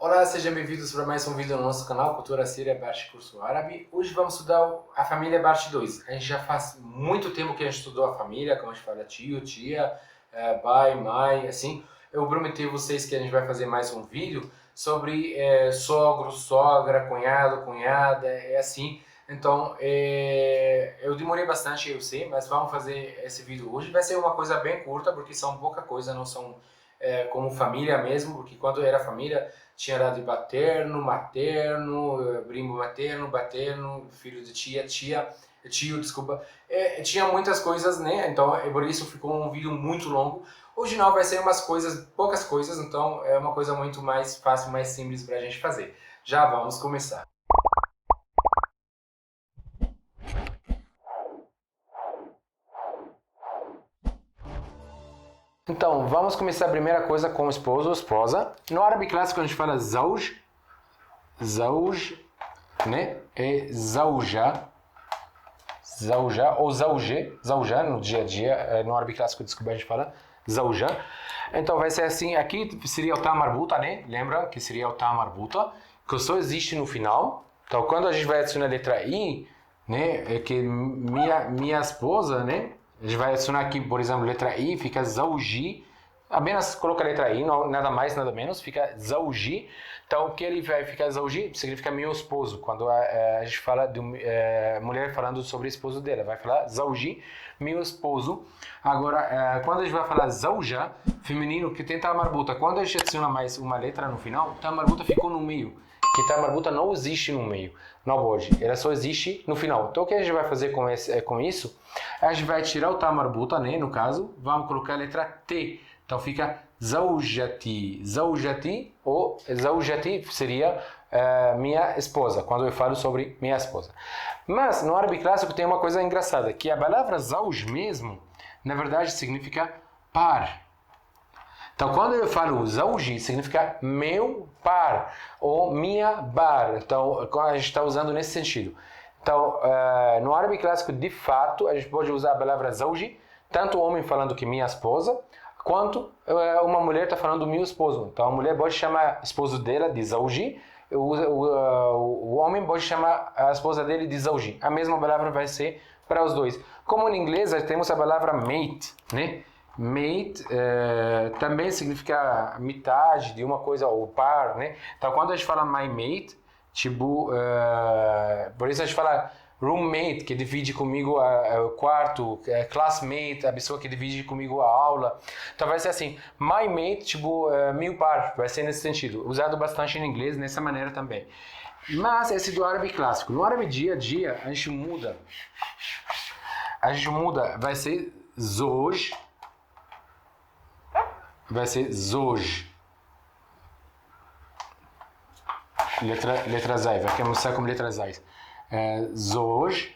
Olá, sejam bem-vindos para mais um vídeo no nosso canal Cultura Síria Barsh Curso Árabe. Hoje vamos estudar a família Barsh 2. A gente já faz muito tempo que a gente estudou a família, como a gente fala tio, tia, pai, mãe, assim. Eu prometi a vocês que a gente vai fazer mais um vídeo sobre sogro, sogra, cunhado, cunhada, assim. Então, eu demorei bastante, eu sei, mas vamos fazer esse vídeo hoje. Vai ser uma coisa bem curta, porque são pouca coisa, não são como família mesmo, porque quando era família tinha lá de paterno, materno, primo materno, paterno, filho de tia, tio, desculpa. Tinha muitas coisas, né? Então, por isso ficou um vídeo muito longo. Hoje não, vai ser umas coisas, poucas coisas, então é uma coisa muito mais fácil, mais simples para a gente fazer. Já vamos começar. Então, vamos começar a primeira coisa com esposo ou esposa. No árabe clássico a gente fala zawj, né? É zawja, ou zawja no dia a dia. No árabe clássico, desculpa, a gente fala zawja. Então vai ser assim, aqui seria o ta marbuta, né? Lembra que seria o ta marbuta, que só existe no final. Então quando a gente vai adicionar a letra i, né? É que minha esposa, né? A gente vai adicionar aqui, por exemplo, letra I, fica zawji. Apenas coloca a letra I, não, nada mais, nada menos, fica zawji. Então, o que ele vai ficar zawji significa meu esposo. Quando a gente fala de mulher falando sobre o esposo dela, vai falar zawji, meu esposo. Agora, quando a gente vai falar zawja, feminino, que tem ta marbuta, quando a gente adiciona mais uma letra no final, ta marbuta ficou no meio. Que ta marbuta não existe no meio, não pode, ela só existe no final. Então o que a gente vai fazer com isso? A gente vai tirar o ta marbuta, né, no caso, vamos colocar a letra T. Então fica zawjati, zawjati, ou zawjati seria minha esposa, quando eu falo sobre minha esposa. Mas no árabe clássico tem uma coisa engraçada, que a palavra zawj mesmo, na verdade significa par. Então, quando eu falo zawji, significa meu par ou minha bar. Então, a gente está usando nesse sentido. Então, no árabe clássico, de fato, a gente pode usar a palavra zawji, tanto o homem falando que minha esposa, quanto uma mulher está falando meu esposo. Então, a mulher pode chamar o esposo dela de zawji, o homem pode chamar a esposa dele de zawji. A mesma palavra vai ser para os dois. Como em inglês, temos a palavra mate, né? Mate também significa metade de uma coisa ou par, né? Então quando a gente fala my mate, tipo, por isso a gente fala roommate, que divide comigo o quarto, classmate, a pessoa que divide comigo a aula. Então vai ser assim, my mate, tipo, meu par, vai ser nesse sentido, usado bastante em inglês nessa maneira também. Mas esse do árabe clássico, no árabe dia a dia a gente muda, vai ser zoj. Vai ser zoj. Letra zai. Vai começar com letra zai. Zoj.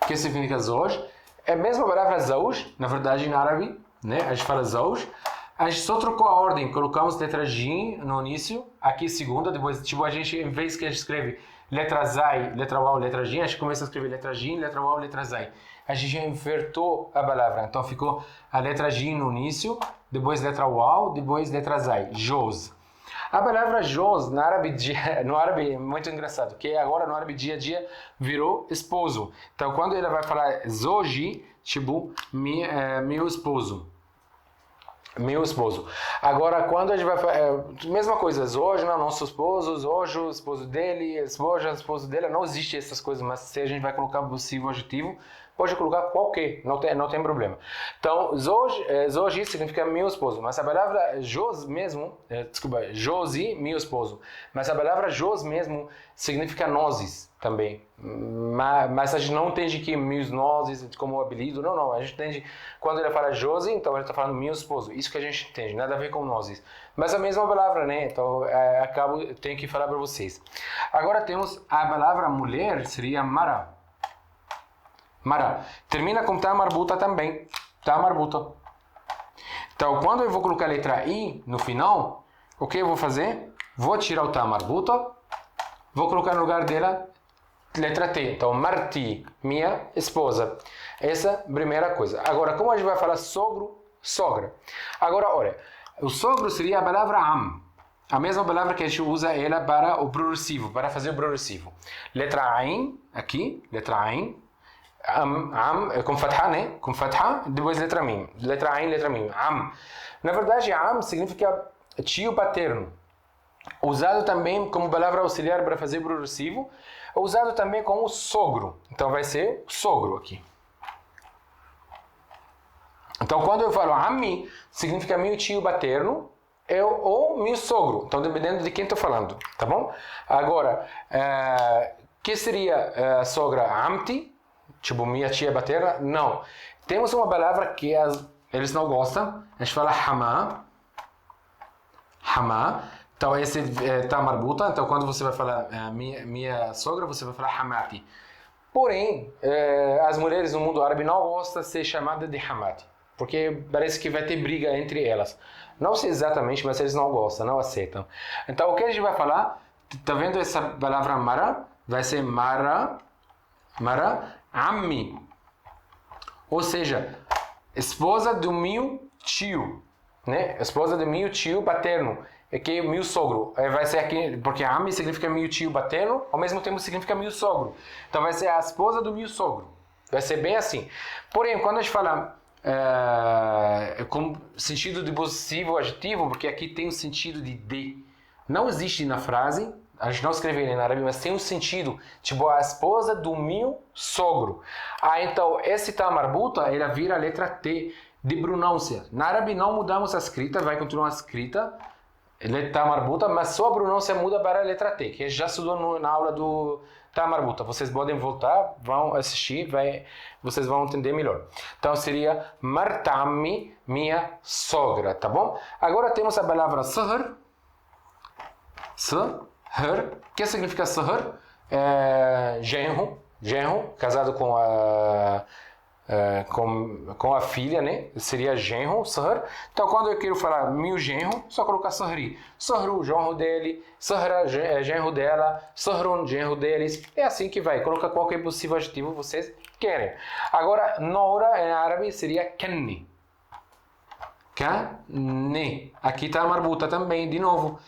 O que significa zoj? É a mesma palavra zauj, na verdade, em árabe, né? A gente fala zauj. A gente só trocou a ordem. Colocamos letra jim no início, aqui segunda, depois, tipo, a gente, em vez que a gente escreve letra zai, letra uau, letra jim, a gente começa a escrever letra jim, letra uau, letra zai. A gente já invertou a palavra. Então ficou a letra jim no início, depois letra uau, depois letra zai. Joz. A palavra joz no árabe é muito engraçado, que agora no árabe dia a dia virou esposo. Então quando ele vai falar zoji, tipo, meu esposo. Meu esposo. Agora, quando a gente vai falar, mesma coisa, hoje não, nosso esposo, hoje o esposo dele, esposa, esposo dela, não existe essas coisas, mas se a gente vai colocar possível adjetivo, pode colocar qualquer, não tem problema. Então, zoji significa meu esposo, mas a palavra jos mesmo, josi, meu esposo, mas a palavra jos mesmo significa nozes também. Mas a gente não entende que meus nozes como apelido, não, a gente entende quando ele fala josi, então ele está falando meu esposo, isso que a gente entende, nada a ver com nozes. Mas a mesma palavra, né? Então, tenho que falar para vocês. Agora temos a palavra mulher, seria mara. Mara. Termina com ta marbuta também. Ta marbuta. Então, quando eu vou colocar a letra I no final, o que eu vou fazer? Vou tirar o ta marbuta, vou colocar no lugar dela letra T. Então, marti, minha esposa. Essa é a primeira coisa. Agora, como a gente vai falar sogro, sogra? Agora, olha, o sogro seria a palavra am. A mesma palavra que a gente usa ela para o progressivo, para fazer o progressivo. Letra Ain, aqui, letra Ain. Com fatha, né? Com fatha, depois letra Mim. Letra Ain, letra Mim. Am. Na verdade, Am significa tio paterno. Usado também como palavra auxiliar para fazer progressivo. Usado também como sogro. Então vai ser sogro aqui. Então quando eu falo Ammi, significa meu tio paterno. Ou meu sogro, então dependendo de quem estou falando, tá bom? Agora, que seria sogra? Amti, tipo minha tia paterna? Não. Temos uma palavra que eles não gostam, a gente fala Hama. Hama. Então esse tá marbuta, então quando você vai falar minha sogra, você vai falar Hamati. Porém, as mulheres no mundo árabe não gostam de ser chamadas de Hamati, porque parece que vai ter briga entre elas. Não sei exatamente, mas eles não gostam, não aceitam. Então, o que a gente vai falar? Tá vendo essa palavra mara? Vai ser mara, ammi. Ou seja, esposa do meu tio, né? Esposa do meu tio paterno, que é meu sogro. Vai ser aqui, porque ammi significa meu tio paterno, ao mesmo tempo significa meu sogro. Então, vai ser a esposa do meu sogro. Vai ser bem assim. Porém, quando a gente fala com sentido de possessivo adjetivo, porque aqui tem o sentido de. Não existe na frase, a gente não escreve em árabe, mas tem um sentido, tipo a esposa do meu sogro. Então esse tá marbuta, ela vira a letra T de pronúncia. Na árabe não mudamos a escrita, vai continuar a escrita, letra marbuta, mas só a pronúncia muda para a letra T, que já estudou na aula do tá marbuta. Vocês podem voltar, vão assistir, vocês vão entender melhor. Então seria martami, minha sogra, tá bom? Agora temos a palavra sahr. Sahr, que significa sahr? Genro, casado com a filha, né? Seria genro, sahr. Então, quando eu quero falar meu genro, só colocar sahri. Sahru, genro dele. Sahra, genro dela. Sahrun, genro deles. É assim que vai. Coloca qualquer possível adjetivo vocês querem. Agora, nora em árabe seria kanni. Kanni. Aqui está a marbuta também, de novo.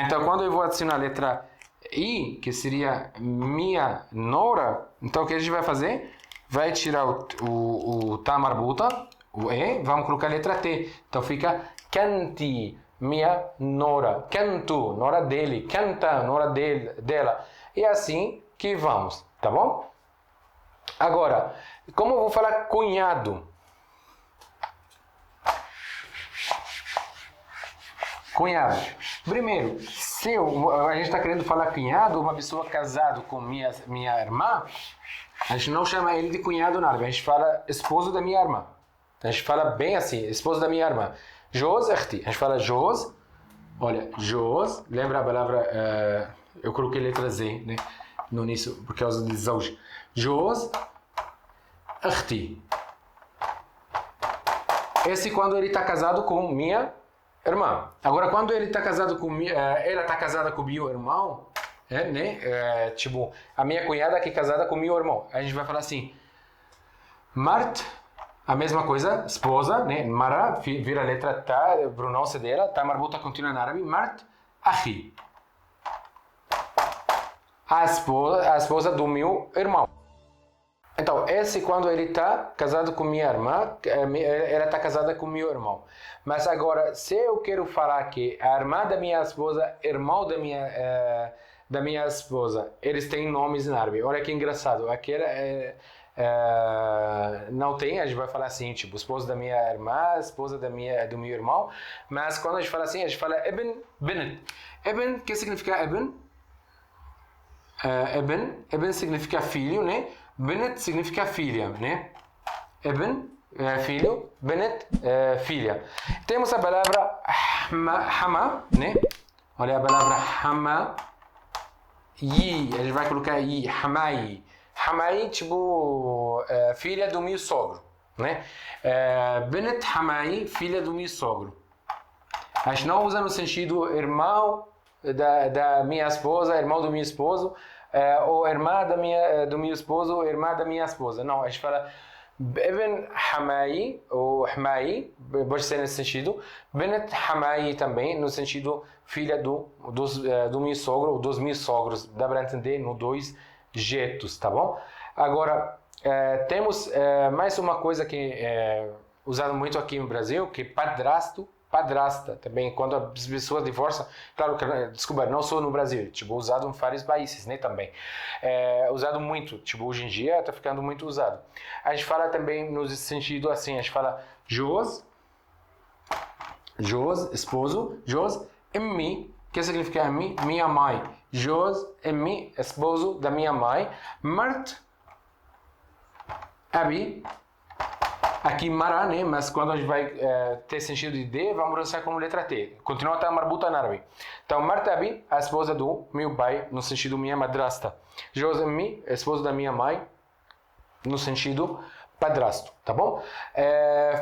Então, quando eu vou adicionar a letra I, que seria minha nora, então o que a gente vai fazer? Vai tirar o tá marbuta, o E, vamos colocar a letra T. Então fica canti, minha nora. Canto, nora dele. Canta, nora dela. E assim que vamos, tá bom? Agora, como eu vou falar cunhado? Cunhado. Primeiro, se a gente está querendo falar cunhado, uma pessoa casada com minha irmã, a gente não chama ele de cunhado nada, a gente fala esposo da minha irmã. A gente fala bem assim, esposo da minha irmã. Jos, erti. A gente fala Jos. Olha, Jos, lembra a palavra, eu coloquei letra Z, né, no início, por causa de Zauj. Jos, erti. Esse quando ele está casado com minha irmã. Agora, quando ele está casado com ela está casada com meu irmão, né? Tipo, a minha cunhada que é casada com meu irmão. A gente vai falar assim, Mart, a mesma coisa, esposa, né? Mara, vira a letra tá, pronúncia dela, tá marbuta contínua na árabe, Mart, ahi. A esposa do meu irmão. Então, esse quando ele está casado com minha irmã, ela está casada com meu irmão. Mas agora, se eu quero falar que a irmã da minha esposa, irmão da minha esposa, eles têm nomes em árabe. Olha que engraçado. Aquela não tem, a gente vai falar assim, tipo, esposa da minha irmã, esposa do meu irmão. Mas quando a gente fala assim, a gente fala ibn, binat. Ibn, o que significa ibn? Ibn significa filho, né? Binat significa filha, né? Ibn, filho, Binat, filha. Temos a palavra hama, né? Olha a palavra hama. Yi, a gente vai colocar yi, hamai. Hamai, tipo, filha do meu sogro, né? Binat hamai, filha do meu sogro. A gente não usa no sentido irmão da minha esposa, irmão do meu esposo, ou irmã do meu esposo, irmã da minha esposa. Não, a gente fala Ibn Hamayi, ou Hamayi, pode ser nesse sentido. Bint Hamayi também, no sentido filha do meu sogro, ou dos meus sogros. Dá para entender nos dois jeitos, tá bom? Agora, temos mais uma coisa que é usado muito aqui no Brasil, que é padrasto, padrasta também, quando as pessoas divorciam, claro que, desculpa, não só no Brasil, tipo, usado em vários países, né, também. Usado muito, tipo, hoje em dia está ficando muito usado. A gente fala também no sentido assim, a gente fala Jos, esposo, Jos, emmi, que significa emmi? Minha mãe. Jos, emmi, esposo da minha mãe. Mart, abi, aqui Mará, né? Mas quando a gente vai ter sentido de D, vamos pronunciar como letra T. Continua a estar marbuta em árabe. Então, Martabi, a esposa do meu pai, no sentido minha madrasta. Josemi, esposa da minha mãe, no sentido padrasto, tá bom?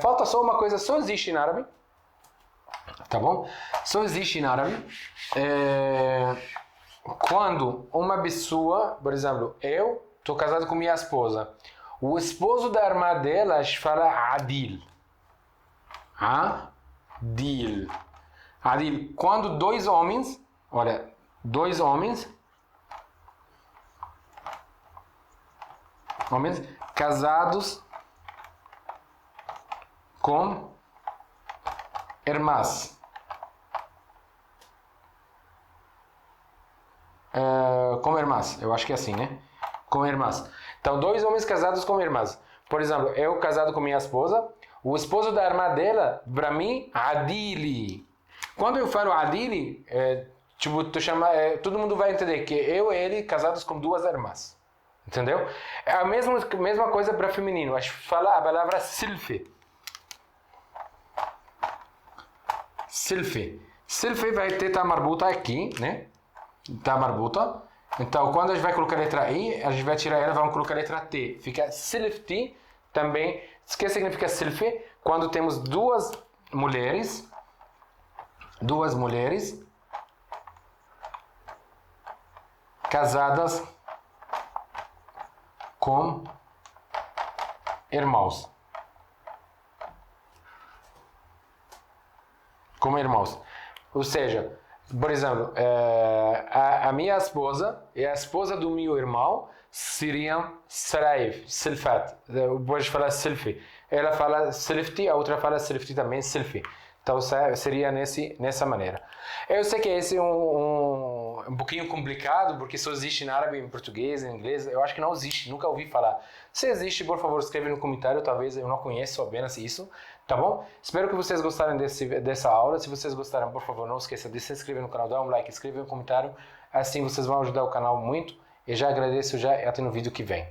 Falta só uma coisa, só existe em árabe, tá bom? Só existe em árabe quando uma pessoa, por exemplo, eu estou casado com minha esposa. O esposo da irmã dela fala Adil. Adil. Adil. Quando dois homens casados com irmãs. Com irmãs, eu acho que é assim, né? Com irmãs. Então, dois homens casados com irmãs. Por exemplo, eu casado com minha esposa, o esposo da irmã dela, para mim, Adili. Quando eu falo Adili, tipo, todo mundo vai entender que eu e ele casados com duas irmãs. Entendeu? É a mesma coisa para feminino. A gente fala a palavra silfe. Silfe. Silfe vai ter tá marbuta aqui, né? Tá marbuta. Então, quando a gente vai colocar a letra I, a gente vai tirar ela e vamos colocar a letra T. Fica silfti também. O que significa silfe? Quando temos duas mulheres casadas com irmãos. Ou seja, por exemplo, a minha esposa e a esposa do meu irmão seriam Saraif, Silfat. Pode falar Silfi. Ela fala Silfti, a outra fala Silfti também, Silfi. Então seria nessa maneira. Eu sei que esse é um pouquinho complicado, porque só existe em árabe, em português, em inglês. Eu acho que não existe, nunca ouvi falar. Se existe, por favor, escreve no comentário. Talvez eu não conheço apenas isso. Tá bom? Espero que vocês gostaram dessa aula. Se vocês gostaram, por favor, não esqueça de se inscrever no canal, dar um like, escrever um comentário. Assim vocês vão ajudar o canal muito. E já agradeço e até no vídeo que vem.